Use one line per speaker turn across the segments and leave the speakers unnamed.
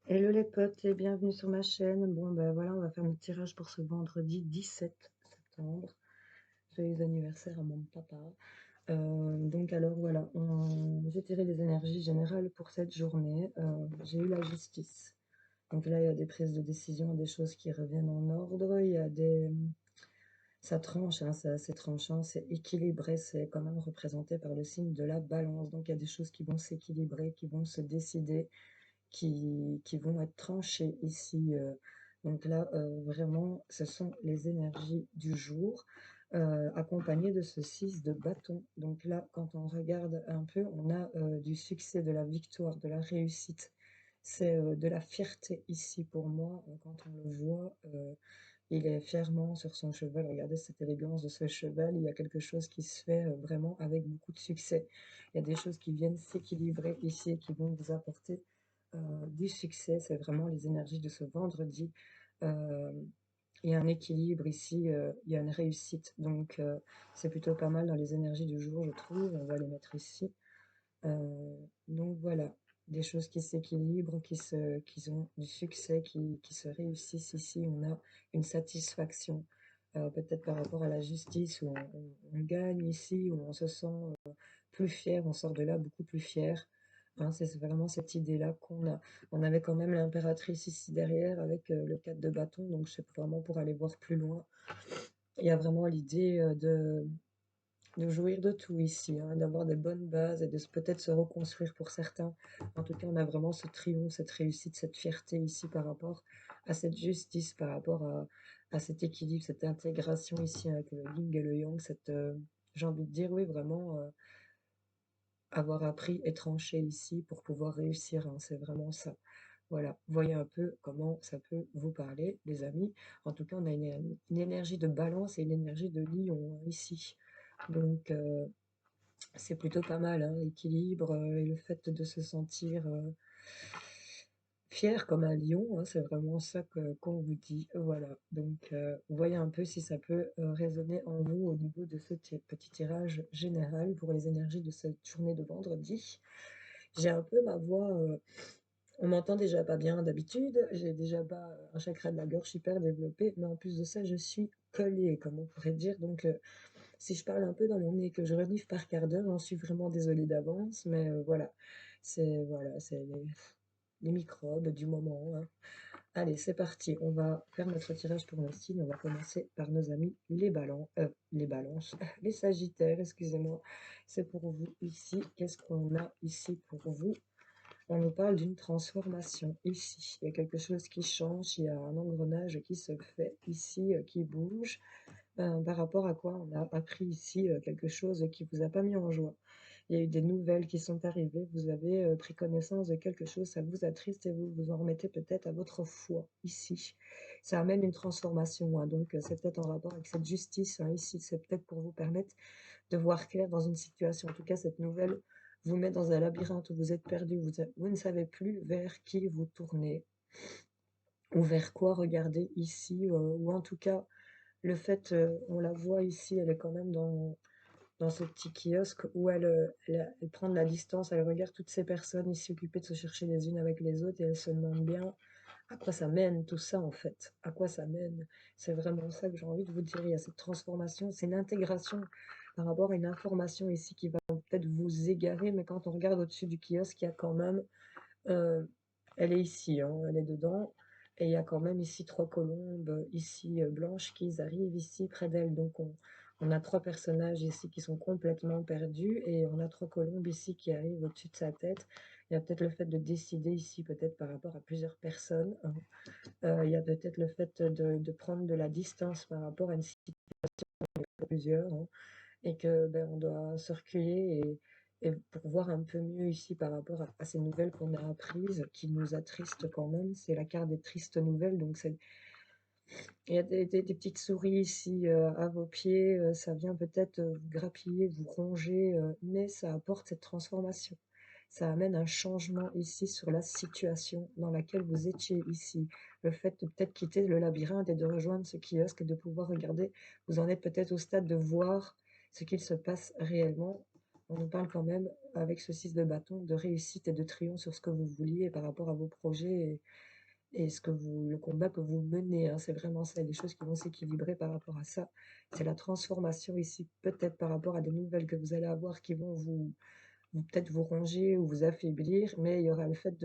Hello les potes et bienvenue sur ma chaîne. Bon ben voilà, on va faire notre tirage pour ce vendredi 17 septembre. Joyeux anniversaire à mon papa. Donc alors voilà, j'ai tiré les énergies générales pour cette journée. J'ai eu la justice. Donc là, il y a des prises de décision, des choses qui reviennent en ordre. Il y a des... Ça tranche, hein, c'est assez tranchant, c'est équilibré, c'est quand même représenté par le signe de la balance. Donc il y a des choses qui vont s'équilibrer, qui vont se décider qui vont être tranchées ici. Donc là, vraiment, ce sont les énergies du jour, accompagnées de ce 6 de bâton. Donc là, quand on regarde un peu, on a du succès, de la victoire, de la réussite. C'est de la fierté ici pour moi, quand on le voit. Il est fièrement sur son cheval. Regardez cette élégance de ce cheval. Il y a quelque chose qui se fait vraiment avec beaucoup de succès. Il y a des choses qui viennent s'équilibrer ici et qui vont vous apporter du succès. C'est vraiment les énergies de ce vendredi. Euh, il y a un équilibre ici, il y a une réussite. Donc, c'est plutôt pas mal dans les énergies du jour, je trouve. On va les mettre ici. Donc voilà, des choses qui s'équilibrent, qui ont du succès, qui se réussissent ici. On a une satisfaction, peut-être par rapport à la justice, où on gagne ici, où on se sent plus fier, on sort de là beaucoup plus fier. Hein, c'est vraiment cette idée-là qu'on a. On avait quand même l'impératrice ici derrière avec le 4 de bâton, donc c'est vraiment pour aller voir plus loin. Il y a vraiment l'idée de jouir de tout ici, hein, d'avoir des bonnes bases et de peut-être se reconstruire pour certains. En tout cas, on a vraiment ce triomphe, cette réussite, cette fierté ici par rapport à cette justice, par rapport à cet équilibre, cette intégration ici avec le yin et le yang, cette, j'ai envie de dire, oui, vraiment avoir appris et tranché ici pour pouvoir réussir, hein, c'est vraiment ça. Voilà, voyez un peu comment ça peut vous parler, les amis. En tout cas, on a une énergie de balance et une énergie de lion hein, ici. Donc, c'est plutôt pas mal, hein, l'équilibre et le fait de se sentir fier comme un lion, hein, c'est vraiment ça qu'on vous dit. Voilà, donc voyez un peu si ça peut résonner en vous au niveau de ce petit tirage général pour les énergies de cette journée de vendredi. J'ai un peu ma voix, on m'entend déjà pas bien d'habitude, j'ai déjà pas un chakra de la gorge hyper développé, mais en plus de ça, je suis collée, comme on pourrait dire, donc si je parle un peu dans mon nez, que je renifle par quart d'heure, j'en suis vraiment désolée d'avance, mais voilà, c'est les microbes du moment. Hein. Allez, c'est parti, on va faire notre tirage pour nos signes. On va commencer par nos amis les balances, les sagittaires, excusez-moi. C'est pour vous ici. Qu'est-ce qu'on a ici pour vous? On nous parle d'une transformation ici. Il y a quelque chose qui change, il y a un engrenage qui se fait ici, qui bouge. Par rapport à quoi on a appris ici quelque chose qui vous a pas mis en joie. Il y a eu des nouvelles qui sont arrivées, vous avez pris connaissance de quelque chose, ça vous attriste et vous vous en remettez peut-être à votre foi ici. Ça amène une transformation, hein, donc c'est peut-être en rapport avec cette justice hein, ici, c'est peut-être pour vous permettre de voir clair dans une situation. En tout cas, cette nouvelle vous met dans un labyrinthe où vous êtes perdu, vous ne savez plus vers qui vous tourner ou vers quoi regarder ici, ou en tout cas le fait, on la voit ici, elle est quand même dans ce petit kiosque où elle prend de la distance, elle regarde toutes ces personnes ici occupées de se chercher les unes avec les autres et elle se demande bien à quoi ça mène tout ça en fait, à quoi ça mène. C'est vraiment ça que j'ai envie de vous dire, il y a cette transformation, c'est une intégration par rapport à une information ici qui va peut-être vous égarer, mais quand on regarde au-dessus du kiosque, il y a quand même euh, elle est ici, hein, elle est dedans. Et il y a quand même ici trois colombes, ici blanches, qui arrivent ici près d'elle. Donc on a trois personnages ici qui sont complètement perdus et on a trois colombes ici qui arrivent au-dessus de sa tête. Il y a peut-être le fait de décider ici, peut-être par rapport à plusieurs personnes. Hein. Il y a peut-être le fait de prendre de la distance par rapport à une situation de plusieurs. Hein et que ben, on doit se recueillir et pour voir un peu mieux ici par rapport à ces nouvelles qu'on a apprises, qui nous attristent quand même. C'est la carte des tristes nouvelles, donc il y a des petites souris ici à vos pieds, ça vient peut-être vous grappiller, vous ronger, mais ça apporte cette transformation. Ça amène un changement ici sur la situation dans laquelle vous étiez ici. Le fait de peut-être quitter le labyrinthe et de rejoindre ce kiosque et de pouvoir regarder, vous en êtes peut-être au stade de voir ce qu'il se passe réellement On nous parle quand même, avec ce 6 de bâton, de réussite et de triomphe sur ce que vous vouliez par rapport à vos projets et ce que vous le combat que vous menez, hein. C'est vraiment ça, des choses qui vont s'équilibrer par rapport à ça. C'est la transformation ici, peut-être par rapport à des nouvelles que vous allez avoir qui vont vous peut-être vous ronger ou vous affaiblir, mais il y aura le fait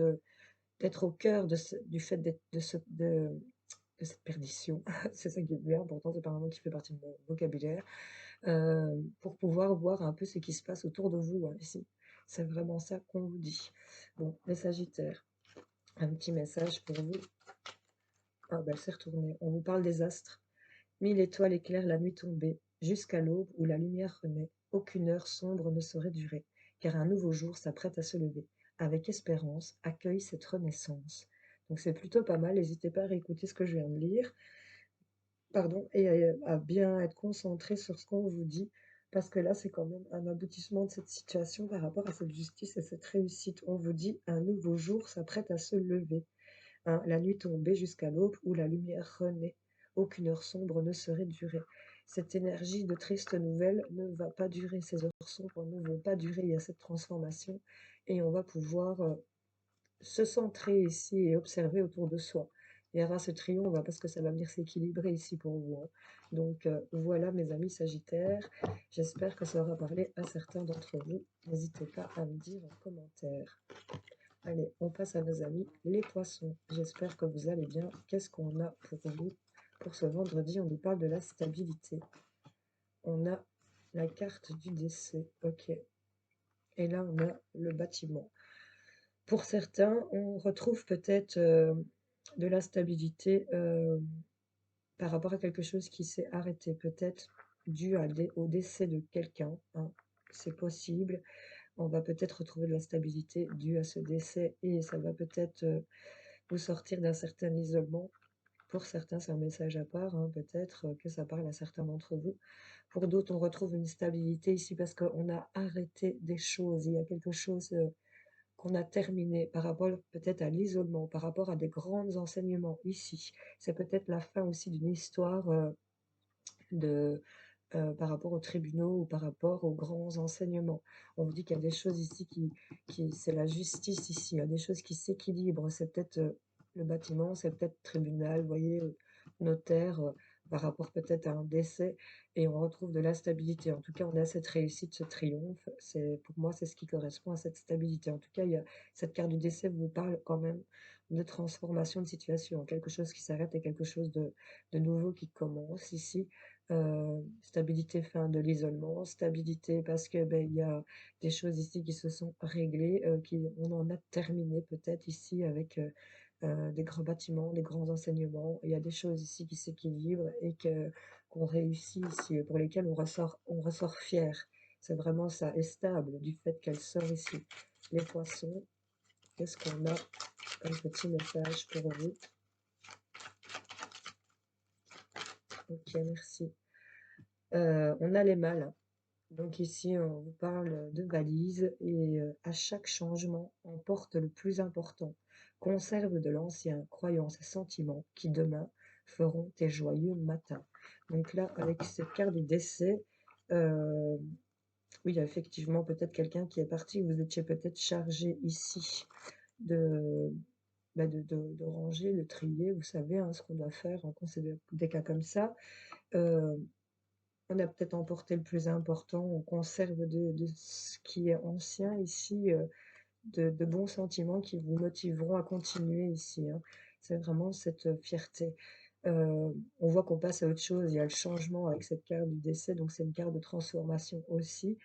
d'être au cœur du fait d'être de cette perdition. C'est ça qui est bien important, c'est pas un mot qui fait partie de mon vocabulaire, pour pouvoir voir un peu ce qui se passe autour de vous, hein, ici. C'est vraiment ça qu'on vous dit. Bon, les Sagittaires, un petit message pour vous. Ah bah, elle s'est retournée. On vous parle des astres. 1000 étoiles éclairent la nuit tombée, jusqu'à l'aube où la lumière renaît. Aucune heure sombre ne saurait durer, car un nouveau jour s'apprête à se lever. Avec espérance, accueille cette renaissance. Donc c'est plutôt pas mal, n'hésitez pas à réécouter ce que je viens de lire, pardon, et à bien être concentré sur ce qu'on vous dit, parce que là, c'est quand même un aboutissement de cette situation par rapport à cette justice et cette réussite. On vous dit, un nouveau jour s'apprête à se lever. Hein, la nuit tombée jusqu'à l'aube où la lumière renaît. Aucune heure sombre ne saurait durer. Cette énergie de triste nouvelle ne va pas durer. Ces heures sombres ne vont pas durer. Il y a cette transformation et on va pouvoir se centrer ici et observer autour de soi. Il y aura ce triomphe parce que ça va venir s'équilibrer ici pour vous, hein. Donc voilà mes amis Sagittaires, j'espère que ça aura parlé à certains d'entre vous. N'hésitez pas à me dire en commentaire. Allez, on passe à nos amis les poissons. J'espère que vous allez bien. Qu'est-ce qu'on a pour vous pour ce vendredi? On nous parle de la stabilité. On a la carte du décès. Ok. Et là, on a le bâtiment. Pour certains, on retrouve peut-être de la stabilité par rapport à quelque chose qui s'est arrêté, peut-être dû au décès de quelqu'un, hein. C'est possible. On va peut-être retrouver de la stabilité due à ce décès et ça va peut-être vous sortir d'un certain isolement. Pour certains, c'est un message à part, hein, peut-être que ça parle à certains d'entre vous. Pour d'autres, on retrouve une stabilité ici parce qu'on a arrêté des choses. Il y a quelque chose qu'on a terminé par rapport peut-être à l'isolement, par rapport à des grands enseignements ici. C'est peut-être la fin aussi d'une histoire de, par rapport aux tribunaux ou par rapport aux grands enseignements. On vous dit qu'il y a des choses ici c'est la justice ici, il y a des choses qui s'équilibrent. C'est peut-être le bâtiment, c'est peut-être tribunal, vous voyez, notaire, par rapport peut-être à un décès, et on retrouve de la stabilité. En tout cas, on a cette réussite, ce triomphe. Pour moi, c'est ce qui correspond à cette stabilité. En tout cas, cette carte du décès vous parle quand même de transformation de situation, quelque chose qui s'arrête et quelque chose de nouveau qui commence ici. Stabilité fin de l'isolement, stabilité parce que il y a des choses ici qui se sont réglées, on en a terminé peut-être ici avec des grands bâtiments, des grands enseignements. Il y a des choses ici qui s'équilibrent et qu'on réussit ici, pour lesquelles on ressort fier. C'est vraiment ça, et stable du fait qu'elle sort ici. Les poissons, qu'est-ce qu'on a comme petit message pour vous? Ok, merci. On a les mâles. Donc ici, on vous parle de valises et à chaque changement, emporte le plus important. Conserve de l'ancien, croyances et sentiments qui demain feront tes joyeux matins. Donc là, avec cette carte du décès, euh, oui, il y a effectivement peut-être quelqu'un qui est parti. Vous étiez peut-être chargé ici de, de ranger, de trier, vous savez, hein, ce qu'on doit faire quand c'est des cas comme ça. Euh, on a peut-être emporté le plus important, on conserve de ce qui est ancien ici, de bons sentiments qui vous motiveront à continuer ici, hein. C'est vraiment cette fierté. On voit qu'on passe à autre chose, il y a le changement avec cette carte du décès, donc c'est une carte de transformation aussi.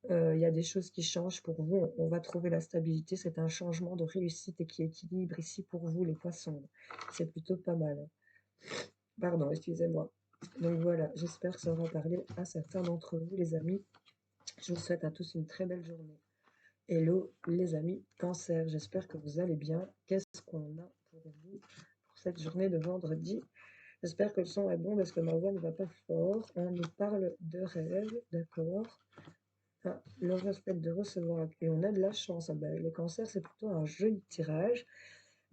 Il y a des choses qui changent pour vous, on va trouver la stabilité, c'est un changement de réussite et qui équilibre ici pour vous les poissons. C'est plutôt pas mal, hein. Pardon, excusez-moi. Donc voilà, j'espère que ça aura parlé à certains d'entre vous, les amis. Je vous souhaite à tous une très belle journée. Hello, les amis Cancer, j'espère que vous allez bien. Qu'est-ce qu'on a pour vous pour cette journée de vendredi? J'espère que le son est bon parce que ma voix ne va pas fort. On nous parle de rêve, d'accord. Ah, le fait de recevoir, et on a de la chance. Ah ben, les cancers, c'est plutôt un joli tirage.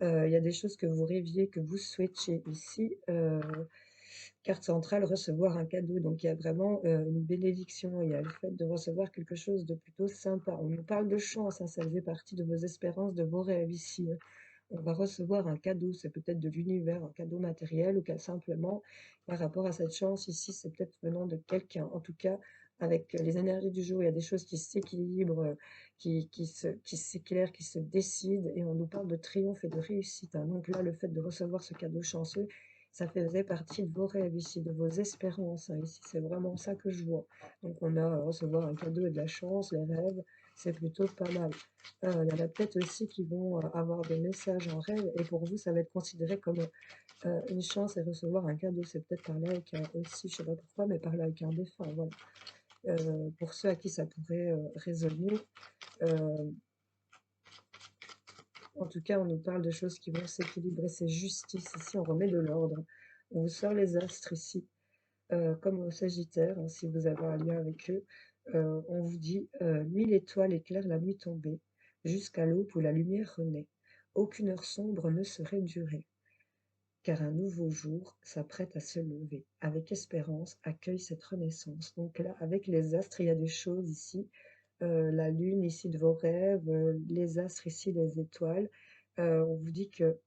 Il y a des choses que vous rêviez, que vous souhaitiez ici. Carte centrale, recevoir un cadeau, donc il y a vraiment, une bénédiction, il y a le fait de recevoir quelque chose de plutôt sympa. On nous parle de chance, hein, ça faisait partie de vos espérances, de vos rêves ici, hein. On va recevoir un cadeau, c'est peut-être de l'univers, un cadeau matériel ou qu'à simplement par rapport à cette chance ici, c'est peut-être venant de quelqu'un. En tout cas, avec les énergies du jour, il y a des choses qui s'équilibrent, qui s'éclairent, qui se décident et on nous parle de triomphe et de réussite, hein. Donc là, le fait de recevoir ce cadeau chanceux, ça faisait partie de vos rêves ici, de vos espérances, hein. Ici, c'est vraiment ça que je vois. Donc on a recevoir un cadeau et de la chance, les rêves, c'est plutôt pas mal. Il y en a peut-être aussi qui vont avoir des messages en rêve et pour vous, ça va être considéré comme une chance et recevoir un cadeau. C'est peut-être par là avec aussi, je sais pas pourquoi, mais par là avec un défunt, voilà. Pour ceux à qui ça pourrait résonner, euh, en tout cas, on nous parle de choses qui vont s'équilibrer. C'est justice. Ici, on remet de l'ordre. On vous sort les astres ici, comme au Sagittaire, hein, si vous avez un lien avec eux. On vous dit 1000 étoiles éclairent la nuit tombée, jusqu'à l'aube où la lumière renaît. Aucune heure sombre ne saurait durer, car un nouveau jour s'apprête à se lever. Avec espérance, accueille cette renaissance. Donc là, avec les astres, il y a des choses ici. La lune ici de vos rêves, les astres ici, les étoiles. On vous dit que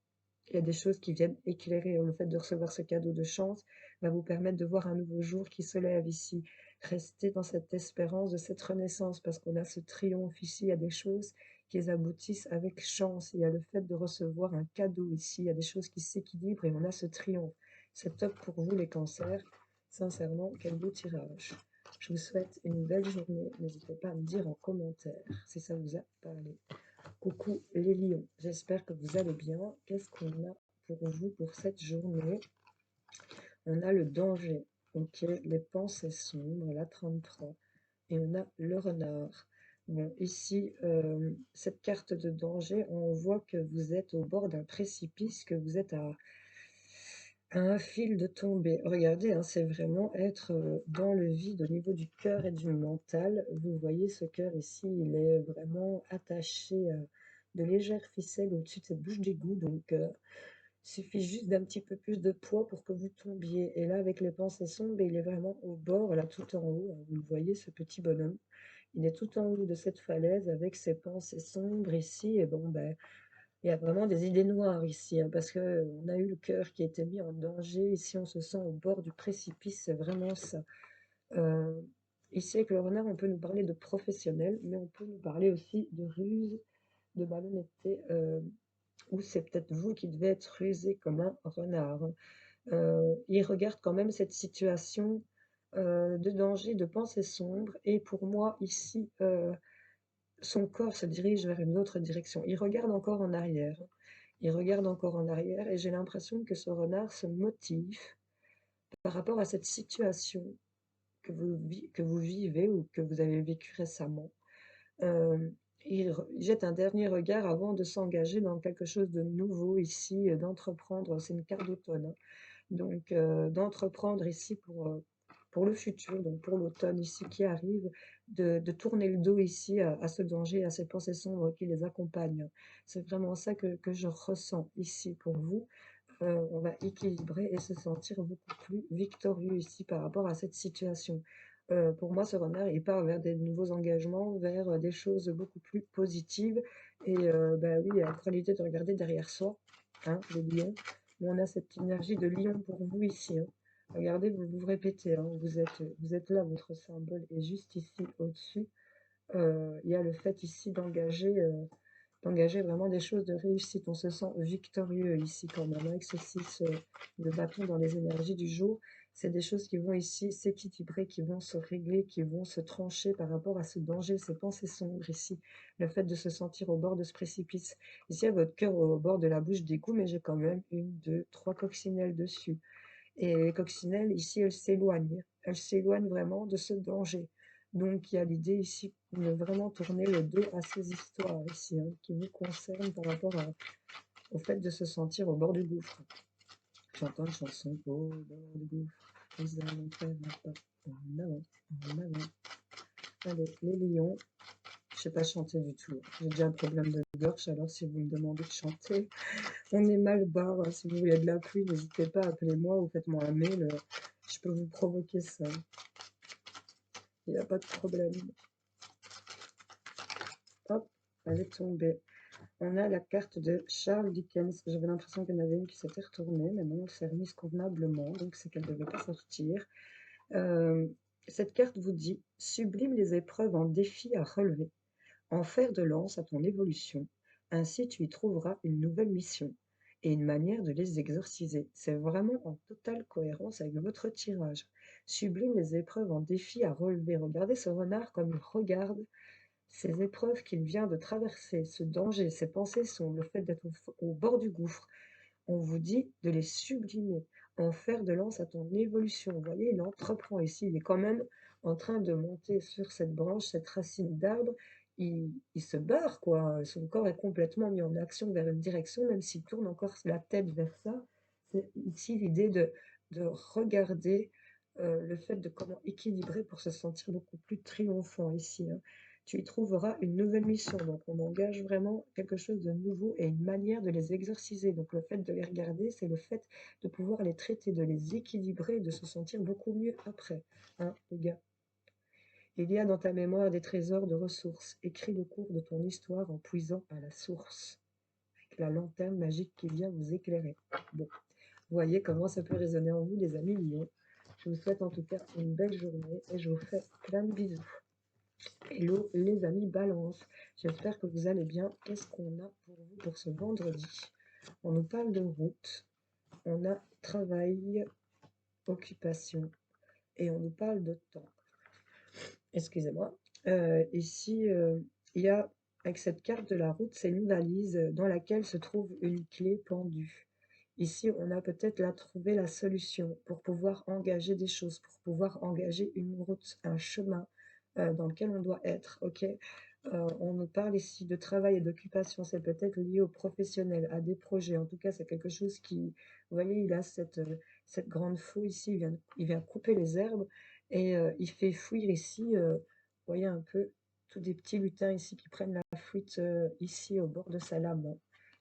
il y a des choses qui viennent éclairer. Le fait de recevoir ce cadeau de chance va vous permettre de voir un nouveau jour qui se lève ici. Restez dans cette espérance de cette renaissance parce qu'on a ce triomphe ici. Il y a des choses qui aboutissent avec chance. Il y a le fait de recevoir un cadeau ici. Il y a des choses qui s'équilibrent et on a ce triomphe. C'est top pour vous les cancers. Sincèrement, quel beau tirage. Je vous souhaite une belle journée. N'hésitez pas à me dire en commentaire si ça vous a parlé. Coucou les lions, j'espère que vous allez bien. Qu'est-ce qu'on a pour vous pour cette journée? On a le danger, ok, les pensées sombres, la 33, et on a le renard. Bon, ici, cette carte de danger, on voit que vous êtes au bord d'un précipice, que vous êtes à un fil de tomber. Regardez, hein, c'est vraiment être dans le vide au niveau du cœur et du mental. Vous voyez ce cœur ici, il est vraiment attaché de légères ficelles au-dessus de cette bouche d'égout. Donc, il suffit juste d'un petit peu plus de poids pour que vous tombiez. Et là, avec les pensées sombres, il est vraiment au bord, là, tout en haut, hein. Vous le voyez, ce petit bonhomme. Il est tout en haut de cette falaise avec ses pensées sombres ici. Et bon, ben, il y a vraiment des idées noires ici, hein, parce que on a eu le cœur qui a été mis en danger. Ici, on se sent au bord du précipice, c'est vraiment ça. Euh, Ici, avec le renard, on peut nous parler de professionnel, mais on peut nous parler aussi de ruse, de malhonnêteté, ou c'est peut-être vous qui devez être rusé comme un renard, hein. Il regarde quand même cette situation de danger, de pensée sombre, et pour moi, ici, son corps se dirige vers une autre direction. Il regarde encore en arrière. Il regarde encore en arrière et j'ai l'impression que ce renard se motive par rapport à cette situation que vous vivez ou que vous avez vécu récemment. Euh, il jette un dernier regard avant de s'engager dans quelque chose de nouveau ici, d'entreprendre. C'est une carte d'automne, hein. Donc, d'entreprendre ici pour le futur, donc pour l'automne ici qui arrive, de tourner le dos ici à ce danger, à ces pensées sombres qui les accompagnent. C'est vraiment ça que je ressens ici pour vous. On va équilibrer et se sentir beaucoup plus victorieux ici par rapport à cette situation. Pour moi, ce renard, il part vers des nouveaux engagements, vers des choses beaucoup plus positives. Et bah oui, il y a la qualité de regarder derrière soi, hein, les lions. Mais on a cette énergie de lion pour vous ici, hein. Regardez, vous vous répétez, hein, vous êtes là, votre symbole est juste ici au-dessus. Il y a le fait ici d'engager vraiment des choses de réussite. On se sent victorieux ici quand même, avec ce 6 de bâton dans les énergies du jour. C'est des choses qui vont ici s'équilibrer, qui vont se régler, qui vont se trancher par rapport à ce danger, ces pensées sombres ici. Le fait de se sentir au bord de ce précipice. Ici, il y a votre cœur au bord de la bouche d'égout, mais j'ai quand même une, deux, trois coccinelles dessus. Et les coccinelles, ici, elles s'éloignent. Elles s'éloignent vraiment de ce danger. Donc, il y a l'idée ici de vraiment tourner le dos à ces histoires ici, hein, qui vous concernent par rapport au fait de se sentir au bord du gouffre. J'entends une chanson au bord du gouffre. Nous allons faire un pas en avant, en avant. Allez, les lions. Je sais pas chanter du tout. J'ai déjà un problème de gorge, alors si vous me demandez de chanter, on est mal barre. Si vous voulez de la pluie, n'hésitez pas, appelez-moi ou faites-moi un mail, je peux vous provoquer ça. Il n'y a pas de problème. Hop, elle est tombée. On a la carte de Charles Dickens. J'avais l'impression qu'il y en avait une qui s'était retournée, mais non, elle s'est remise convenablement, donc c'est qu'elle ne devait pas sortir. Euh, cette carte vous dit: sublime les épreuves en défis à relever, en fer de lance à ton évolution, ainsi tu y trouveras une nouvelle mission et une manière de les exorciser. C'est vraiment en totale cohérence avec votre tirage. Sublime les épreuves en défis à relever. Regardez ce renard comme il regarde ces épreuves qu'il vient de traverser, ce danger, ces pensées sont le fait d'être au bord du gouffre. On vous dit de les sublimer, en faire de lance à ton évolution. Vous voyez, il entreprend ici, il est quand même en train de monter sur cette branche, cette racine d'arbre. Il se barre, quoi. Son corps est complètement mis en action vers une direction, même s'il tourne encore la tête vers ça. C'est ici l'idée de regarder le fait de comment équilibrer pour se sentir beaucoup plus triomphant ici, hein. Tu y trouveras une nouvelle mission. Donc, on engage vraiment quelque chose de nouveau et une manière de les exorciser. Donc, le fait de les regarder, c'est le fait de pouvoir les traiter, de les équilibrer, de se sentir beaucoup mieux après, hein, les gars. Il y a dans ta mémoire des trésors de ressources. Écris le cours de ton histoire en puisant à la source, avec la lanterne magique qui vient vous éclairer. Bon, vous voyez comment ça peut résonner en vous, les amis Lions. Je vous souhaite en tout cas une belle journée et je vous fais plein de bisous. Hello les amis Balance, j'espère que vous allez bien. Qu'est-ce qu'on a pour vous pour ce vendredi? On nous parle de route, on a travail, occupation et on nous parle de temps. Excusez-moi. Ici, il y a, avec cette carte de la route, c'est une valise dans laquelle se trouve une clé pendue. Ici, on a peut-être là trouvé la solution pour pouvoir engager des choses, pour pouvoir engager une route, un chemin dans lequel on doit être, ok? On nous parle ici de travail et d'occupation, c'est peut-être lié aux professionnels, à des projets. En tout cas, c'est quelque chose qui, vous voyez, il a cette grande fouille ici, il vient couper les herbes et il fait fuir ici, vous voyez un peu, tous des petits lutins ici qui prennent la fuite ici au bord de sa lame, hein.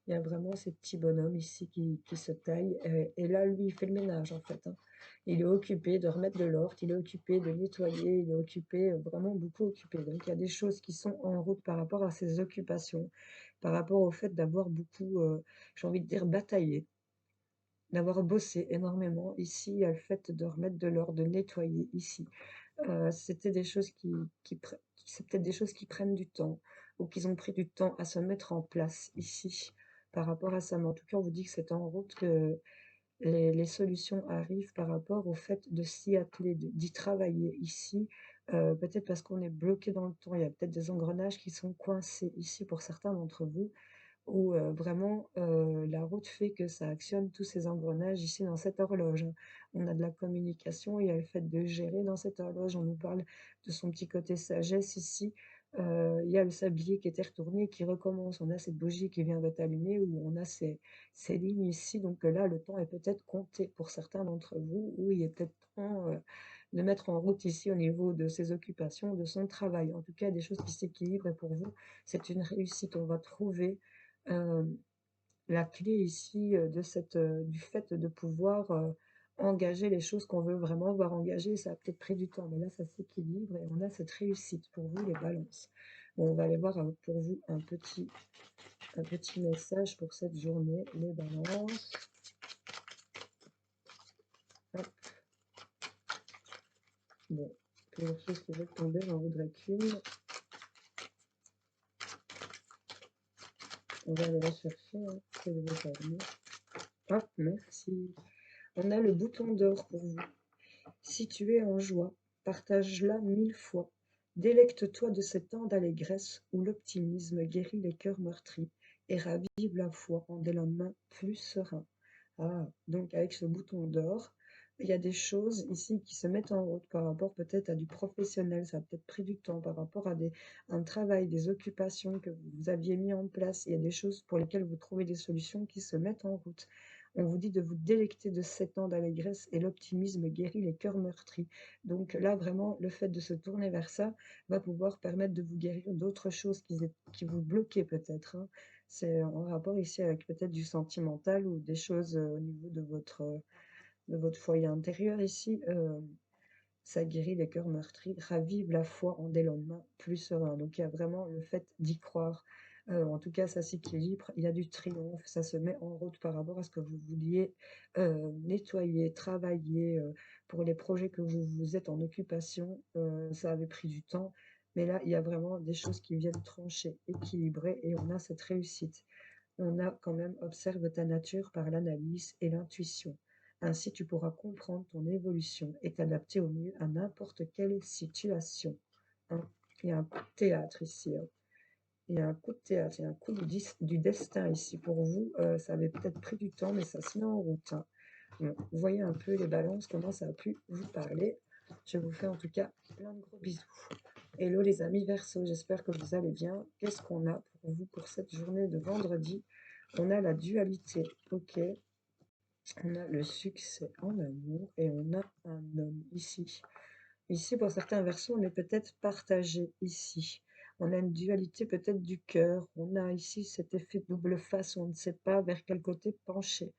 Il y a vraiment ces petits bonhommes ici qui se taillent. Et là, lui, il fait le ménage, en fait, hein. Il est occupé de remettre de l'ordre, il est occupé de nettoyer, il est occupé, vraiment beaucoup occupé. Donc, il y a des choses qui sont en route par rapport à ses occupations, par rapport au fait d'avoir beaucoup, j'ai envie de dire, bataillé, d'avoir bossé énormément. Ici, il y a le fait de remettre de l'ordre, de nettoyer ici. C'était des choses c'est peut-être des choses qui prennent du temps ou qu'ils ont pris du temps à se mettre en place ici par rapport à ça. Mais en tout cas, on vous dit que c'est en route que les solutions arrivent par rapport au fait de s'y atteler, d'y travailler ici. Peut-être parce qu'on est bloqué dans le temps. Il y a peut-être des engrenages qui sont coincés ici pour certains d'entre vous où vraiment la route fait que ça actionne tous ces engrenages ici dans cette horloge, hein. On a de la communication, il y a le fait de gérer dans cette horloge, on nous parle de son petit côté sagesse ici. Il y a le sablier qui était retourné, qui recommence. On a cette bougie qui vient d'être allumée, où on a ces lignes ici. Donc là, le temps est peut-être compté pour certains d'entre vous, où il est peut-être temps de mettre en route ici au niveau de ses occupations, de son travail. En tout cas, des choses qui s'équilibrent et pour vous, c'est une réussite. On va trouver euh, la clé ici du fait de pouvoir engager les choses qu'on veut vraiment voir engagées. Ça a peut-être pris du temps, mais là, ça s'équilibre et on a cette réussite pour vous, les balances. Bon, on va aller voir pour vous un petit message pour cette journée, les balances. Hop. Bon, plusieurs choses qui veulent tomber, j'en voudrais qu'une. On va aller la chercher, hein, que je vais pas venir. Hop, merci. On a le bouton d'or pour vous. Si tu es en joie, partage-la 1000 fois. Délecte-toi de ces temps d'allégresse où l'optimisme guérit les cœurs meurtris et ravive la foi en des lendemains plus sereins. Ah, donc avec ce bouton d'or, il y a des choses ici qui se mettent en route par rapport peut-être à du professionnel, ça a peut-être pris du temps, par rapport à un travail, des occupations que vous aviez mis en place. Il y a des choses pour lesquelles vous trouvez des solutions qui se mettent en route. On vous dit de vous délecter de 7 ans d'allégresse et l'optimisme guérit les cœurs meurtris. Donc là, vraiment, le fait de se tourner vers ça va pouvoir permettre de vous guérir d'autres choses qui vous bloquaient peut-être, hein. C'est en rapport ici avec peut-être du sentimental ou des choses, au niveau de votre foyer intérieur ici, ça guérit les cœurs meurtris, ravive la foi en des lendemains plus sereins. Donc il y a vraiment le fait d'y croire. En tout cas, ça s'équilibre, il y a du triomphe, ça se met en route par rapport à ce que vous vouliez, nettoyer, travailler, pour les projets que vous vous êtes en occupation, ça avait pris du temps, mais là, il y a vraiment des choses qui viennent trancher, équilibrer et on a cette réussite. On a quand même observe ta nature par l'analyse et l'intuition. Ainsi, tu pourras comprendre ton évolution et t'adapter au mieux à n'importe quelle situation. Hein. Il y a un coup de théâtre ici. Hein. Il y a un coup de théâtre, il y a un coup du destin ici. Pour vous, ça avait peut-être pris du temps, mais ça se met en route. Hein. Bon, vous voyez un peu les balances, comment ça a pu vous parler. Je vous fais en tout cas plein de gros bisous. Hello les amis Verseau, j'espère que vous allez bien. Qu'est-ce qu'on a pour vous pour cette journée de vendredi? On a la dualité, ok. On a le succès en amour et on a un homme ici. Ici, pour certains Verseaux, on est peut-être partagé ici. On a une dualité peut-être du cœur. On a ici cet effet double face, on ne sait pas vers quel côté pencher.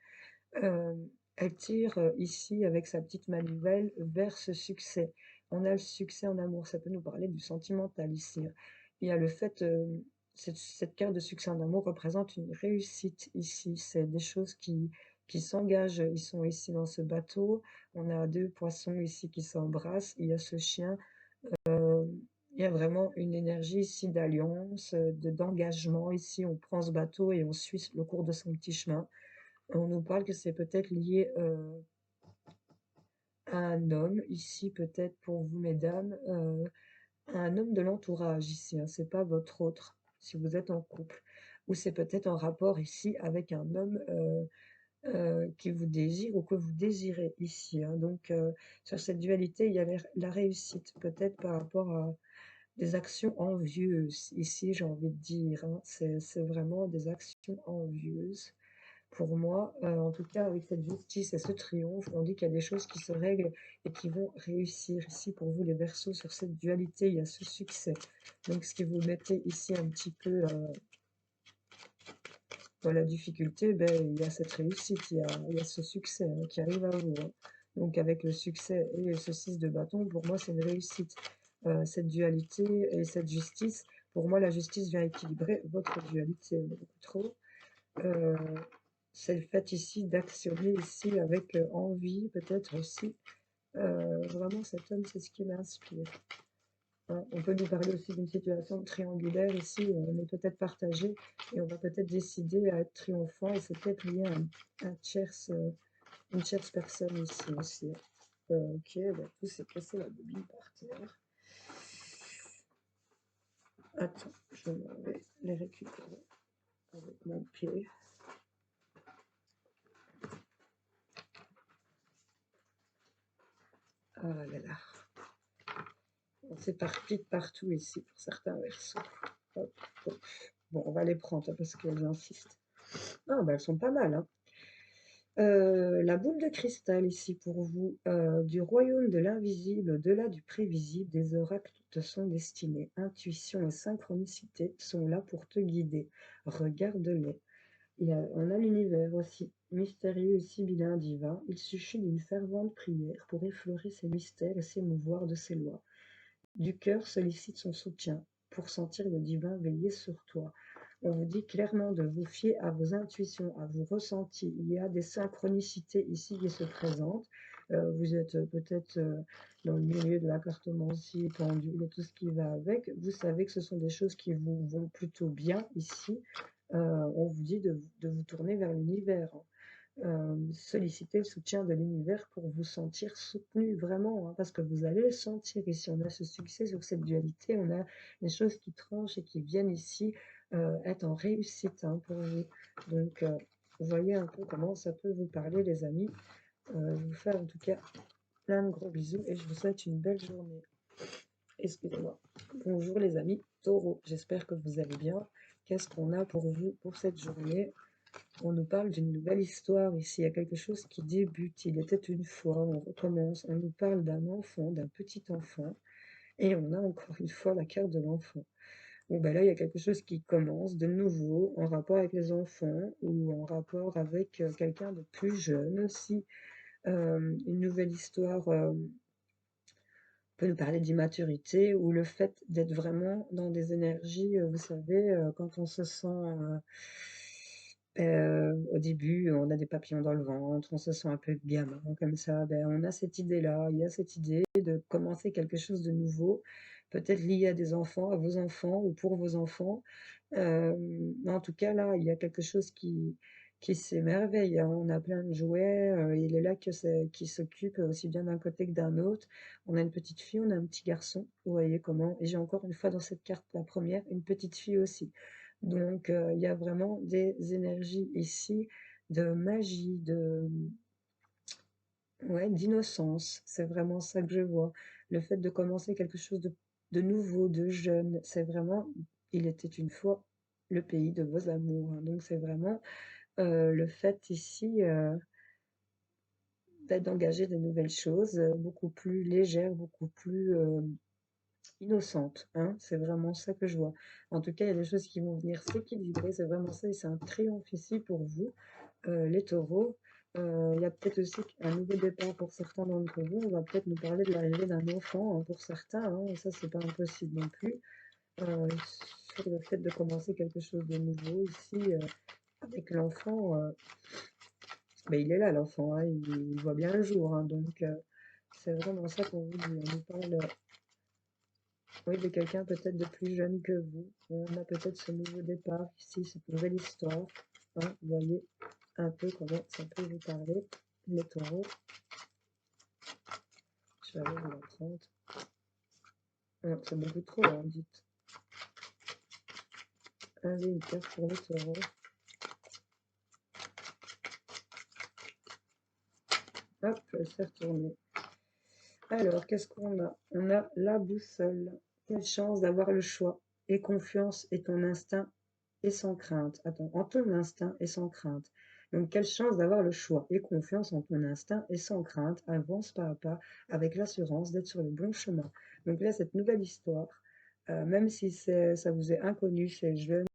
Euh, Elle tire ici avec sa petite manivelle vers ce succès. On a le succès en amour, ça peut nous parler du sentimental ici. Il y a le fait, cette carte de succès en amour représente une réussite ici. C'est des choses qui s'engagent. Ils sont ici dans ce bateau. On a deux poissons ici qui s'embrassent. Il y a ce chien. euh, il y a vraiment une énergie ici d'alliance, d'engagement. Ici, on prend ce bateau et on suit le cours de son petit chemin. On nous parle que c'est peut-être lié à un homme, ici peut-être pour vous mesdames, à un homme de l'entourage ici, hein, c'est pas votre autre, si vous êtes en couple. Ou c'est peut-être en rapport ici avec un homme qui vous désire ou que vous désirez ici. Hein. Donc sur cette dualité, il y a la réussite, peut-être par rapport à des actions envieuses. Ici, j'ai envie de dire, hein, c'est vraiment des actions envieuses. Pour moi, en tout cas, avec cette justice et ce triomphe, on dit qu'il y a des choses qui se règlent et qui vont réussir. Ici, pour vous, les Verseaux, sur cette dualité, il y a ce succès. Donc, ce que vous mettez ici un petit peu dans la difficulté, ben, il y a cette réussite, il y a ce succès hein, qui arrive à vous. Hein. Donc, avec le succès et ce 6 de bâton, pour moi, c'est une réussite. Cette dualité et cette justice, pour moi, la justice vient équilibrer votre dualité beaucoup trop. Euh, c'est le fait ici d'actionner ici avec envie, peut-être aussi. Vraiment, cet homme, c'est ce qui m'inspire. Hein. On peut nous parler aussi d'une situation triangulaire ici, où on est peut-être partagé et on va peut-être décider à être triomphant et c'est peut-être lié à une tierce personne ici aussi. Ok, bah, tout s'est cassé la bobine par terre. Attends, je vais les récupérer avec mon pied. Ah là là. On s'éparpille partout ici pour certains versos. Hop, hop. Bon, on va les prendre hein, parce qu'elles insistent. Ah, bah, elles sont pas mal. Hein. La boule de cristal ici pour vous, du royaume de l'invisible, au-delà du prévisible, des oracles te sont destinés. Intuition et synchronicité sont là pour te guider. Regarde-les. On a l'univers aussi, mystérieux et sibyllin divin. Il suffit d'une fervente prière pour effleurer ses mystères et s'émouvoir de ses lois. Du cœur sollicite son soutien pour sentir le divin veiller sur toi. On vous dit clairement de vous fier à vos intuitions, à vos ressentis. Il y a des synchronicités ici qui se présentent. Vous êtes peut-être dans le milieu de la cartomancie, pendule et tout ce qui va avec. Vous savez que ce sont des choses qui vous vont plutôt bien ici. On vous dit de vous tourner vers l'univers. Hein. Solliciter le soutien de l'univers pour vous sentir soutenu vraiment, hein, parce que vous allez le sentir ici. On a ce succès sur cette dualité, on a des choses qui tranchent et qui viennent ici être en réussite hein, pour vous. Donc, vous voyez un peu comment ça peut vous parler, les amis. Je vous fais en tout cas plein de gros bisous et je vous souhaite une belle journée. Excusez-moi. Bonjour les amis Taureau, j'espère que vous allez bien. Qu'est-ce qu'on a pour vous pour cette journée? On nous parle d'une nouvelle histoire ici, il y a quelque chose qui débute, il était une fois, on recommence, on nous parle d'un enfant, d'un petit enfant, et on a encore une fois la carte de l'enfant. Bon, ben là, il y a quelque chose qui commence de nouveau en rapport avec les enfants ou en rapport avec, quelqu'un de plus jeune aussi. Une nouvelle histoire, peut nous parler d'immaturité ou le fait d'être vraiment dans des énergies, vous savez, quand on se sent, au début, on a des papillons dans le ventre, on se sent un peu gamin comme ça, ben, on a cette idée-là. Il y a cette idée de commencer quelque chose de nouveau, peut-être lié à des enfants, à vos enfants ou pour vos enfants. Mais en tout cas, là, il y a quelque chose qui s'émerveille, hein. On a plein de jouets, il est là que c'est qui s'occupe aussi bien d'un côté que d'un autre. On a une petite fille, on a un petit garçon, vous voyez comment? Et j'ai encore une fois dans cette carte, la première, une petite fille aussi. Donc, il y a vraiment des énergies ici de magie, ouais, d'innocence. C'est vraiment ça que je vois. Le fait de commencer quelque chose de nouveau, de jeune, c'est vraiment, il était une fois le pays de vos amours, hein. Donc, c'est vraiment le fait ici d'être d'engager de nouvelles choses, beaucoup plus légères, beaucoup plus innocente, hein, c'est vraiment ça que je vois. En tout cas, il y a des choses qui vont venir s'équilibrer, c'est vraiment ça et c'est un triomphe ici pour vous, les taureaux. Il y a peut-être aussi un nouveau départ pour certains d'entre vous. On va peut-être nous parler de l'arrivée d'un enfant, hein, pour certains, hein, et ça, c'est pas impossible non plus. Euh, sur le fait de commencer quelque chose de nouveau ici, avec l'enfant, ben, il est là, l'enfant, hein, il voit bien le jour, hein, donc c'est vraiment ça qu'on vous dit. On nous parle oui, de quelqu'un peut-être de plus jeune que vous. On a peut-être ce nouveau départ ici, cette nouvelle histoire, hein. Vous voyez un peu comment ça peut vous parler, les taureaux. Je vais aller à la 30. Non, c'est beaucoup trop, hein, dites. Allez, une carte pour les taureaux. Hop, c'est retourné. Alors, qu'est-ce qu'on a? On a la boussole. Quelle chance d'avoir le choix. Et confiance et ton instinct et sans crainte. Attends, en ton instinct et sans crainte. Donc, quelle chance d'avoir le choix et confiance en ton instinct et sans crainte. Avance pas à pas avec l'assurance d'être sur le bon chemin. Donc là, cette nouvelle histoire, même si ça vous est inconnu, c'est jeune,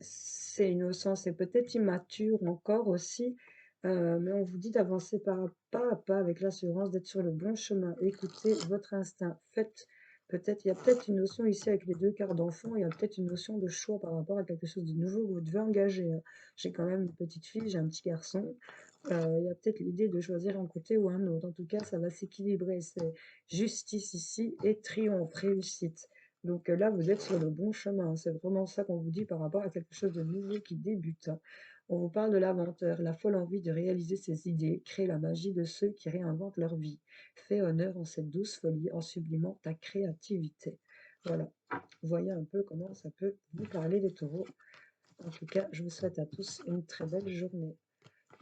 c'est innocent, c'est peut-être immature encore aussi, mais on vous dit d'avancer pas à pas avec l'assurance d'être sur le bon chemin. Écoutez votre instinct. Faites peut-être, il y a peut-être une notion ici avec les deux quarts d'enfant, il y a peut-être une notion de choix par rapport à quelque chose de nouveau que vous devez engager, hein. J'ai quand même une petite fille, j'ai un petit garçon. Il y a peut-être l'idée de choisir un côté ou un autre. En tout cas, ça va s'équilibrer. C'est justice ici et triomphe, réussite. Donc là, vous êtes sur le bon chemin. C'est vraiment ça qu'on vous dit par rapport à quelque chose de nouveau qui débute, hein. On vous parle de l'inventeur, la folle envie de réaliser ses idées, créer la magie de ceux qui réinventent leur vie. Fais honneur en cette douce folie en sublimant ta créativité. Voilà. Vous voyez un peu comment ça peut vous parler des taureaux. En tout cas, je vous souhaite à tous une très belle journée.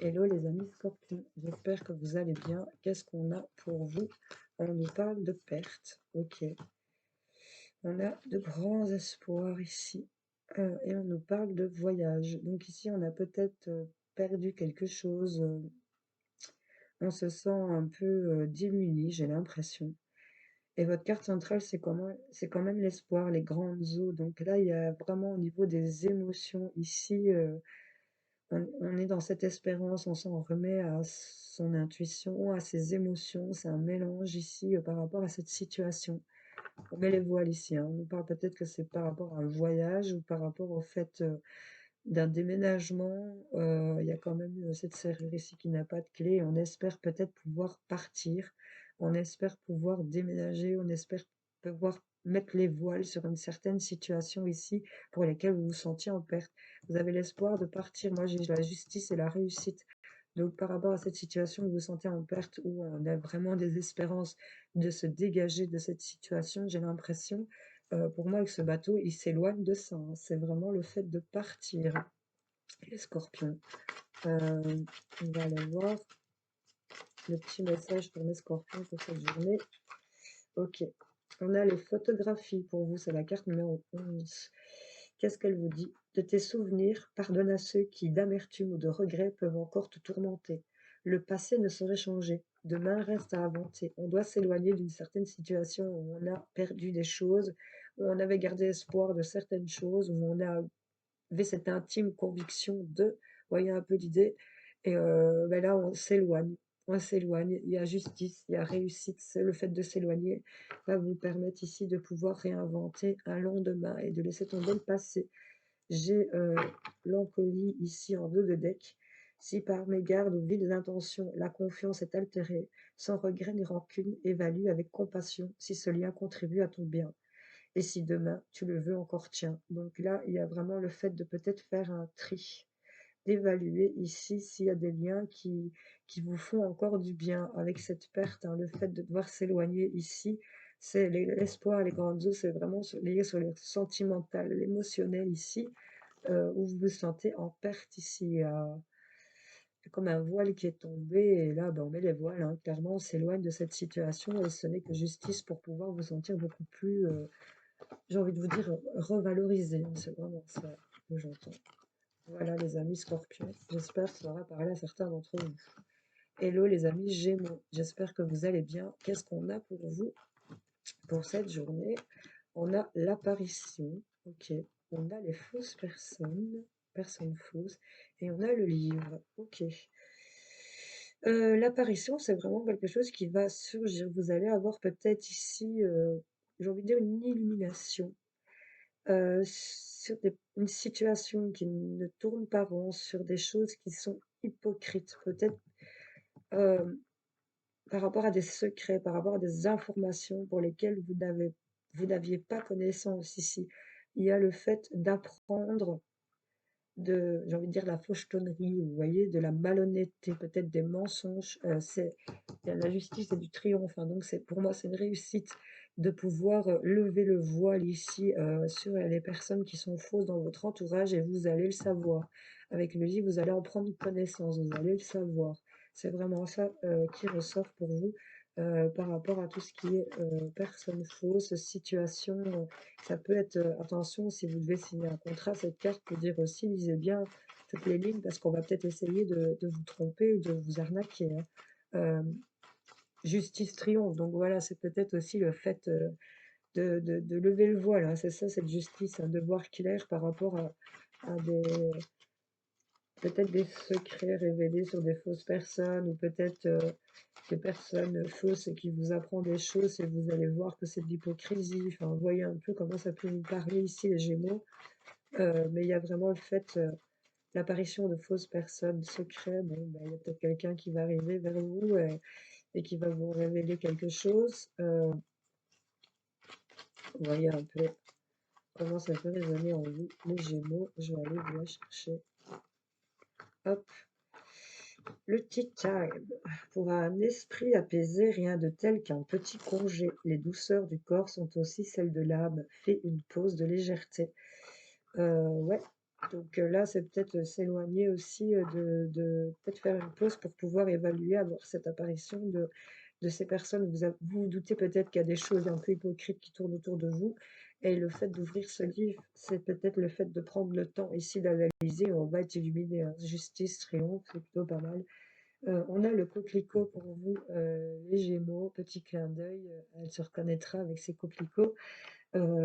Hello les amis scorpions, j'espère que vous allez bien. Qu'est-ce qu'on a pour vous? On nous parle de perte. Ok. On a de grands espoirs ici et on nous parle de voyage. Donc ici, on a peut-être perdu quelque chose. On se sent un peu démuni, j'ai l'impression. Et votre carte centrale, c'est quand même l'espoir, les grandes eaux. Donc là, il y a vraiment au niveau des émotions ici, on est dans cette espérance, on s'en remet à son intuition, à ses émotions. C'est un mélange ici par rapport à cette situation. On met les voiles ici, hein. On nous parle peut-être que c'est par rapport à un voyage ou par rapport au fait d'un déménagement. Il y a quand même cette serrure ici qui n'a pas de clé. On espère peut-être pouvoir partir. On espère pouvoir déménager. On espère pouvoir mettre les voiles sur une certaine situation ici pour lesquelles vous vous sentiez en perte. Vous avez l'espoir de partir. Moi, j'ai la justice et la réussite. Donc, par rapport à cette situation où vous vous sentez en perte, où on a vraiment des espérances de se dégager de cette situation, j'ai l'impression, pour moi, avec ce bateau, il s'éloigne de ça, hein. C'est vraiment le fait de partir. Les scorpions. On va aller voir le petit message pour mes scorpions pour cette journée. Ok. On a les photographies pour vous, c'est la carte numéro 11. Qu'est-ce qu'elle vous dit? De tes souvenirs, pardonne à ceux qui, d'amertume ou de regret, peuvent encore te tourmenter. Le passé ne saurait changer. Demain reste à inventer. On doit s'éloigner d'une certaine situation où on a perdu des choses, où on avait gardé espoir de certaines choses, où on avait cette intime conviction de, vous voyez un peu l'idée? Et bah, là, on s'éloigne, il y a justice, il y a réussite. C'est le fait de s'éloigner va vous permettre ici de pouvoir réinventer un lendemain et de laisser tomber le passé. J'ai l'encolie ici en dos de deck. Si par mégarde ou vides intentions, la confiance est altérée, sans regret ni rancune, évalue avec compassion si ce lien contribue à ton bien. Et si demain tu le veux encore tien. Donc là, il y a vraiment le fait de peut-être faire un tri, d'évaluer ici s'il y a des liens qui vous font encore du bien avec cette perte, hein, le fait de devoir s'éloigner ici, c'est l'espoir, les grandes eaux, c'est vraiment lié sur le sentimental, l'émotionnel ici, où vous vous sentez en perte ici. C'est comme un voile qui est tombé et là, ben, on met les voiles, hein, clairement, on s'éloigne de cette situation et ce n'est que justice pour pouvoir vous sentir beaucoup plus, j'ai envie de vous dire, revalorisé, hein, c'est vraiment ça que j'entends. Voilà les amis Scorpions, j'espère que ça aura parlé à certains d'entre vous. Hello les amis Gémeaux, j'espère que vous allez bien. Qu'est-ce qu'on a pour vous pour cette journée? On a l'apparition, ok. On a les fausses personnes, personnes fausses, et on a le livre, ok. L'apparition, c'est vraiment quelque chose qui va surgir. Vous allez avoir peut-être ici, j'ai envie de dire une illumination, sur une situation qui ne tourne pas rond, sur des choses qui sont hypocrites, peut-être euh, par rapport à des secrets, par rapport à des informations pour lesquelles vous n'aviez pas connaissance ici. Il y a le fait d'apprendre j'ai envie de dire, la fauchetonnerie, vous voyez, de la malhonnêteté, peut-être des mensonges. La justice et du triomphe, hein, donc pour moi, c'est une réussite de pouvoir lever le voile ici sur les personnes qui sont fausses dans votre entourage et vous allez le savoir. Avec le livre, vous allez en prendre connaissance, vous allez le savoir. C'est vraiment ça qui ressort pour vous par rapport à tout ce qui est personne fausse, situation. Ça peut être, attention, si vous devez signer un contrat, cette carte peut dire aussi, lisez bien toutes les lignes parce qu'on va peut-être essayer de vous tromper ou de vous arnaquer, hein. Euh, Justice triomphe, donc voilà, c'est peut-être aussi le fait de lever le voile, hein, c'est ça, cette justice, hein, de voir clair par rapport à peut-être des secrets révélés sur des fausses personnes ou peut-être des personnes fausses qui vous apprend des choses et vous allez voir que c'est de l'hypocrisie. Enfin, vous voyez un peu comment ça peut vous parler ici, les Gémeaux. Mais il y a vraiment le fait, l'apparition de fausses personnes secrètes. Bon, ben, il y a peut-être quelqu'un qui va arriver vers vous et qui va vous révéler quelque chose. Vous voyez un peu comment ça peut résonner en vous, les Gémeaux. Je vais aller vous la chercher. Hop. Le tea time. Pour un esprit apaisé, rien de tel qu'un petit congé. Les douceurs du corps sont aussi celles de l'âme. Fais une pause de légèreté. Ouais. Donc là, c'est peut-être s'éloigner aussi peut-être faire une pause pour pouvoir évaluer, avoir cette apparition de ces personnes. Vous vous doutez peut-être qu'il y a des choses un peu hypocrites qui tournent autour de vous. Et le fait d'ouvrir ce livre, c'est peut-être le fait de prendre le temps ici d'analyser. On va être illuminé, hein. Justice, triomphe, c'est plutôt pas mal. On a le coquelicot pour vous, les Gémeaux, petit clin d'œil, elle se reconnaîtra avec ses coquelicots.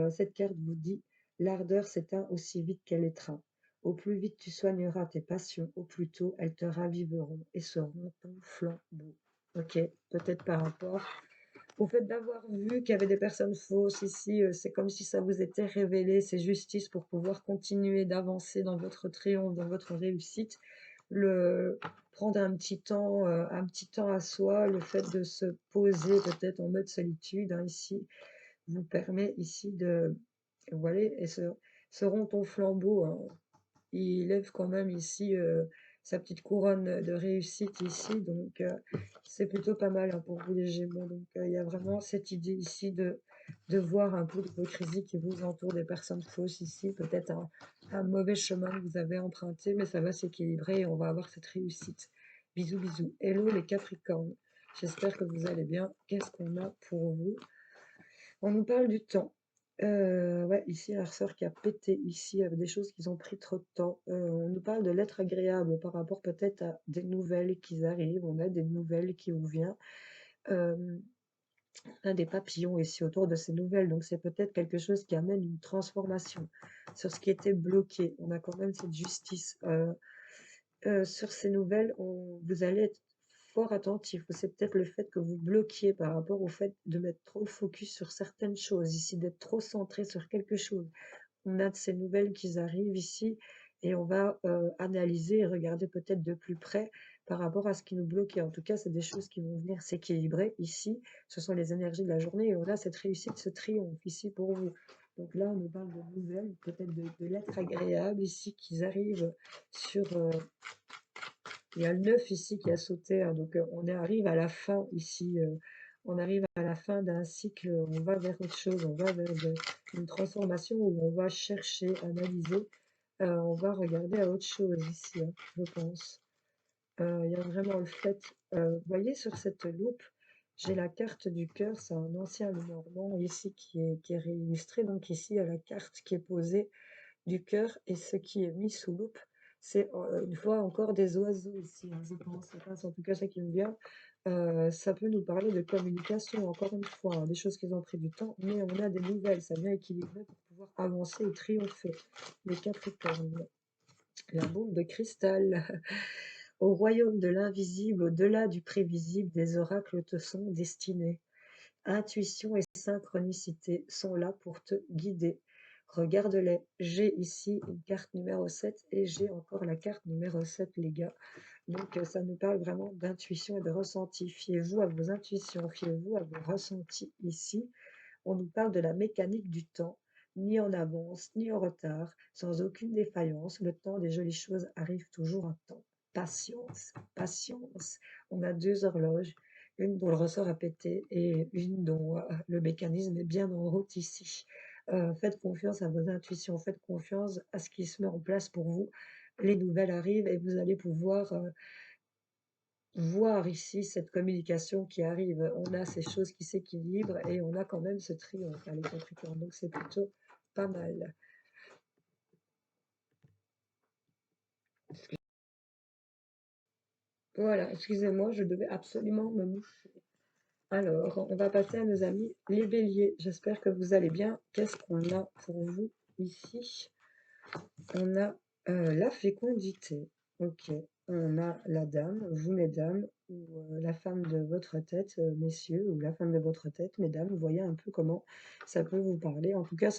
Cette carte vous dit: «L'ardeur s'éteint aussi vite qu'elle étreint. Au plus vite tu soigneras tes passions, au plus tôt elles te raviveront et seront ton flambeau». OK, peut-être par rapport au fait d'avoir vu qu'il y avait des personnes fausses ici, c'est comme si ça vous était révélé, c'est justice pour pouvoir continuer d'avancer dans votre triomphe, dans votre réussite. Le prendre un petit temps à soi, le fait de se poser peut-être en mode solitude, hein, ici, vous permet ici voilà, et seront ton flambeau, hein. Il lève quand même ici sa petite couronne de réussite ici, donc c'est plutôt pas mal, hein, pour vous les Gémeaux. Donc il y a vraiment cette idée ici de voir un peu l'hypocrisie qui vous entoure, des personnes fausses ici, peut-être un mauvais chemin que vous avez emprunté, mais ça va s'équilibrer et on va avoir cette réussite. Bisous, bisous. Hello les Capricornes, j'espère que vous allez bien. Qu'est-ce qu'on a pour vous? On nous parle du temps. Ouais, ici, la ressort qui a pété ici, avec des choses qui ont pris trop de temps. On nous parle de l'être agréable par rapport peut-être à des nouvelles qui arrivent. On a des nouvelles qui vous viennent. On a des papillons ici autour de ces nouvelles, donc c'est peut-être quelque chose qui amène une transformation sur ce qui était bloqué. On a quand même cette justice. Sur ces nouvelles, vous allez être fort attentif. C'est peut-être le fait que vous bloquiez par rapport au fait de mettre trop focus sur certaines choses ici, d'être trop centré sur quelque chose. On a de ces nouvelles qui arrivent ici et on va analyser et regarder peut-être de plus près par rapport à ce qui nous bloquait. En tout cas, c'est des choses qui vont venir s'équilibrer ici. Ce sont les énergies de la journée et on a cette réussite, ce triomphe ici pour vous. Donc là, on nous parle de nouvelles, peut-être de lettres agréables ici qui arrivent sur, il y a le 9 ici qui a sauté, hein, donc arrive à la fin ici, on arrive à la fin d'un cycle, on va vers autre chose, on va vers une transformation où on va chercher, analyser, on va regarder à autre chose ici, hein, je pense. Il y a vraiment le fait, vous voyez sur cette loupe, j'ai la carte du cœur, c'est un ancien Lenormand ici qui est réillustré, donc ici il y a la carte qui est posée du cœur et ce qui est mis sous loupe, c'est une fois encore des oiseaux ici, hein, je pense. Enfin, c'est en tout cas ça qui me vient. Ça peut nous parler de communication, encore une fois, hein, des choses qui ont pris du temps, mais on a des nouvelles, ça vient équilibrer pour pouvoir avancer et triompher. Les Capricornes, la boule de cristal. Au royaume de l'invisible, au-delà du prévisible, des oracles te sont destinés. Intuition et synchronicité sont là pour te guider. Regarde-les. J'ai ici une carte numéro 7 et j'ai encore la carte numéro 7, les gars. Donc, ça nous parle vraiment d'intuition et de ressenti. Fiez-vous à vos intuitions, fiez-vous à vos ressentis ici. On nous parle de la mécanique du temps, ni en avance, ni en retard, sans aucune défaillance. Le temps des jolies choses arrive toujours à temps. Patience, patience. On a deux horloges, une dont le ressort a pété et une dont le mécanisme est bien en route ici. Faites confiance à vos intuitions, faites confiance à ce qui se met en place pour vous. Les nouvelles arrivent et vous allez pouvoir voir ici cette communication qui arrive. On a ces choses qui s'équilibrent et on a quand même ce triomphe, hein, les Capricornes. Donc c'est plutôt pas mal. Voilà, excusez-moi, je devais absolument me moucher. Alors, on va passer à nos amis les béliers. J'espère que vous allez bien. Qu'est-ce qu'on a pour vous ici? On a la fécondité. Ok. On a la dame, vous mesdames, ou la femme de votre tête, messieurs, ou la femme de votre tête, mesdames. Vous voyez un peu comment ça peut vous parler. En tout cas,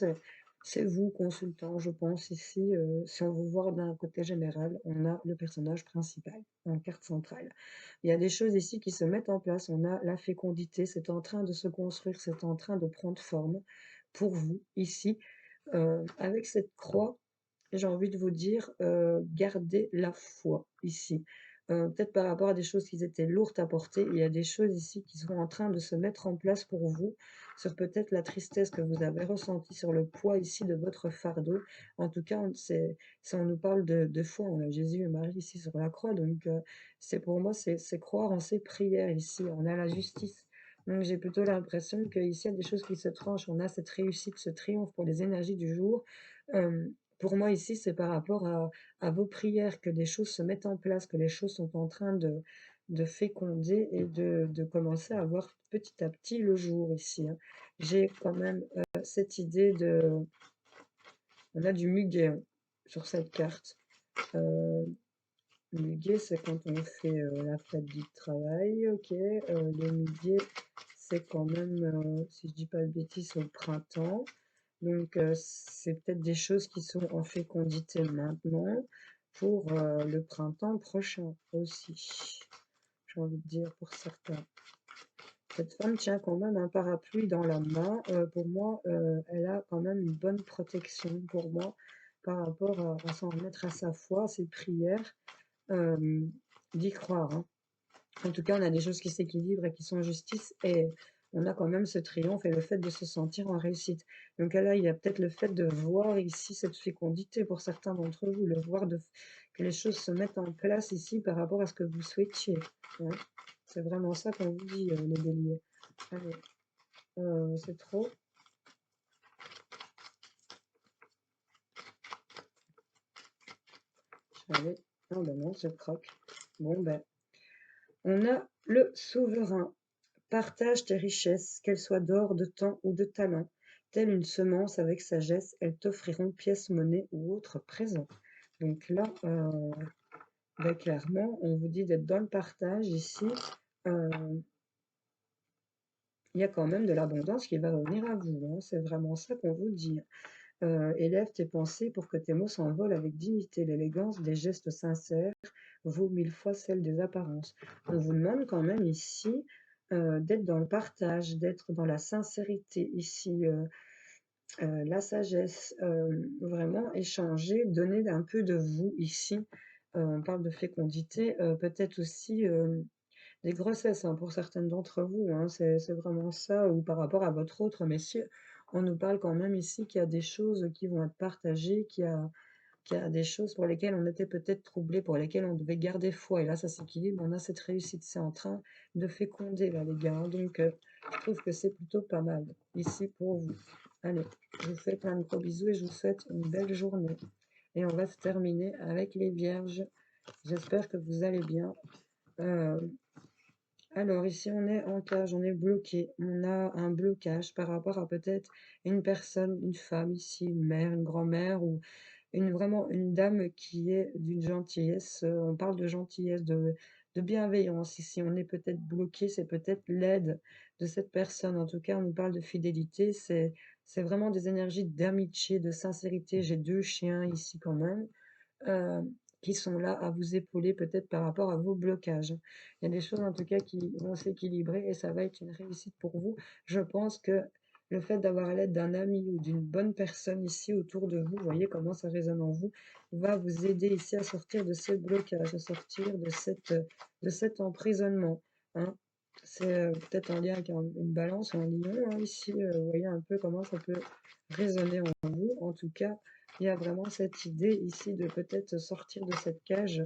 c'est vous, consultant, je pense, ici. Si on veut voir d'un côté général, on a le personnage principal en carte centrale. Il y a des choses ici qui se mettent en place. On a la fécondité, c'est en train de se construire, c'est en train de prendre forme pour vous, ici. Avec cette croix, j'ai envie de vous dire, gardez la foi ici. Peut-être par rapport à des choses qui étaient lourdes à porter, il y a des choses ici qui sont en train de se mettre en place pour vous, sur peut-être la tristesse que vous avez ressentie, sur le poids ici de votre fardeau. En tout cas, on nous parle de foi, on a Jésus et Marie ici sur la croix, donc c'est pour moi, c'est croire en ses prières ici, on a la justice. Donc j'ai plutôt l'impression qu'ici, il y a des choses qui se tranchent, on a cette réussite, ce triomphe pour les énergies du jour. Pour moi, ici, c'est par rapport à vos prières que des choses se mettent en place, que les choses sont en train de féconder et de commencer à voir petit à petit le jour ici, hein. J'ai quand même cette idée de... On a du muguet, hein, sur cette carte. Le muguet, c'est quand on fait la fête du travail, ok. Le muguet, c'est quand même, si je dis pas de bêtises, au printemps. Donc, c'est peut-être des choses qui sont en fécondité maintenant pour le printemps prochain aussi. J'ai envie de dire pour certains. Cette femme tient quand même un parapluie dans la main. Pour moi, elle a quand même une bonne protection pour moi par rapport à s'en remettre à sa foi, à ses prières, d'y croire, hein. En tout cas, on a des choses qui s'équilibrent et qui sont en justice et on a quand même ce triomphe et le fait de se sentir en réussite. Donc là, il y a peut-être le fait de voir ici cette fécondité pour certains d'entre vous, le voir que les choses se mettent en place ici par rapport à ce que vous souhaitiez, hein. C'est vraiment ça qu'on vous dit, les béliers. Allez, c'est trop. Allez, ah ben non, je croque. Bon ben, on a le souverain. Partage tes richesses, qu'elles soient d'or, de temps ou de talent. Telle une semence avec sagesse, elles t'offriront pièces, monnaie ou autres présents. Donc là, bah, clairement, on vous dit d'être dans le partage ici. Euh, il y a quand même de l'abondance qui va revenir à vous, hein. C'est vraiment ça qu'on vous dit. Élève tes pensées pour que tes mots s'envolent avec dignité. L'élégance des gestes sincères vaut 1000 fois celle des apparences. On vous demande quand même ici d'être dans le partage, d'être dans la sincérité ici, la sagesse, vraiment échanger, donner un peu de vous ici. On parle de fécondité, peut-être aussi des grossesses, hein, pour certaines d'entre vous, hein, c'est vraiment ça, ou par rapport à votre autre messieurs. On nous parle quand même ici qu'il y a des choses qui vont être partagées, qu'il y a des choses pour lesquelles on était peut-être troublé, pour lesquelles on devait garder foi. Et là, ça s'équilibre, on a cette réussite, c'est en train de féconder, là, les gars, hein. Donc, je trouve que c'est plutôt pas mal ici pour vous. Allez, je vous fais plein de gros bisous et je vous souhaite une belle journée. Et on va se terminer avec les vierges. J'espère que vous allez bien. Euh, alors ici on est en cage, on est bloqué, on a un blocage par rapport à peut-être une personne, une femme ici, une mère, une grand-mère ou vraiment une dame qui est d'une gentillesse. On parle de gentillesse, de bienveillance ici. On est peut-être bloqué, c'est peut-être l'aide de cette personne. En tout cas, on nous parle de fidélité. C'est vraiment des énergies d'amitié, de sincérité. J'ai deux chiens ici quand même euh, qui sont là à vous épauler peut-être par rapport à vos blocages. Il y a des choses en tout cas qui vont s'équilibrer et ça va être une réussite pour vous. Je pense que le fait d'avoir l'aide d'un ami ou d'une bonne personne ici autour de vous, voyez comment ça résonne en vous, va vous aider ici à sortir de ce blocage, à sortir de cet emprisonnement, hein. C'est peut-être en lien avec une balance ou un lion, hein, ici. Vous voyez un peu comment ça peut résonner en vous. En tout cas, il y a vraiment cette idée ici de peut-être sortir de cette cage.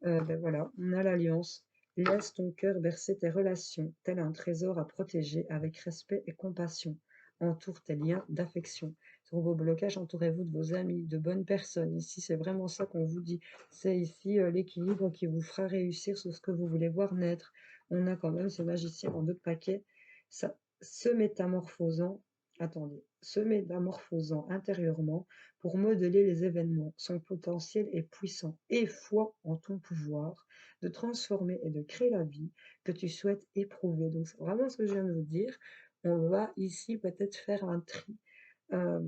Ben voilà, on a l'alliance. Laisse ton cœur bercer tes relations, tel un trésor à protéger avec respect et compassion. Entoure tes liens d'affection. Sur vos blocages, entourez-vous de vos amis, de bonnes personnes. Ici, c'est vraiment ça qu'on vous dit. C'est ici l'équilibre qui vous fera réussir sur ce que vous voulez voir naître. On a quand même ce magicien en 2 paquets. Ça, se métamorphosant, attendez, se métamorphosant intérieurement pour modeler les événements. Son potentiel est puissant. Aie foi en ton pouvoir de transformer et de créer la vie que tu souhaites éprouver. Donc, c'est vraiment ce que je viens de vous dire. On va ici peut-être faire un tri. Euh,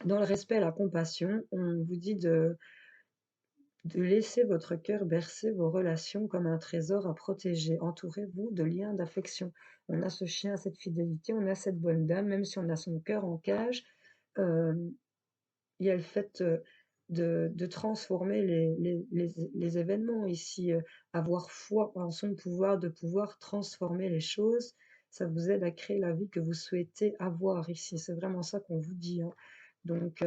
dans le respect et la compassion, on vous dit de laisser votre cœur bercer vos relations comme un trésor à protéger. Entourez-vous de liens d'affection. On a ce chien, cette fidélité, on a cette bonne dame, même si on a son cœur en cage. euh, il y a le fait de transformer les événements ici, avoir foi en son pouvoir, de pouvoir transformer les choses, ça vous aide à créer la vie que vous souhaitez avoir ici. C'est vraiment ça qu'on vous dit, hein. Donc,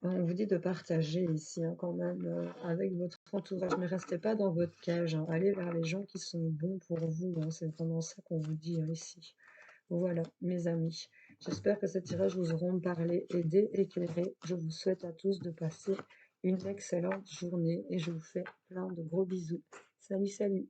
on vous dit de partager ici, hein, quand même avec votre entourage. Ne restez pas dans votre cage, hein. Allez vers les gens qui sont bons pour vous, hein. C'est vraiment ça qu'on vous dit, hein, ici. Voilà, mes amis. J'espère que ces tirages vous auront parlé, aidé, éclairé. Je vous souhaite à tous de passer une excellente journée et je vous fais plein de gros bisous. Salut, salut!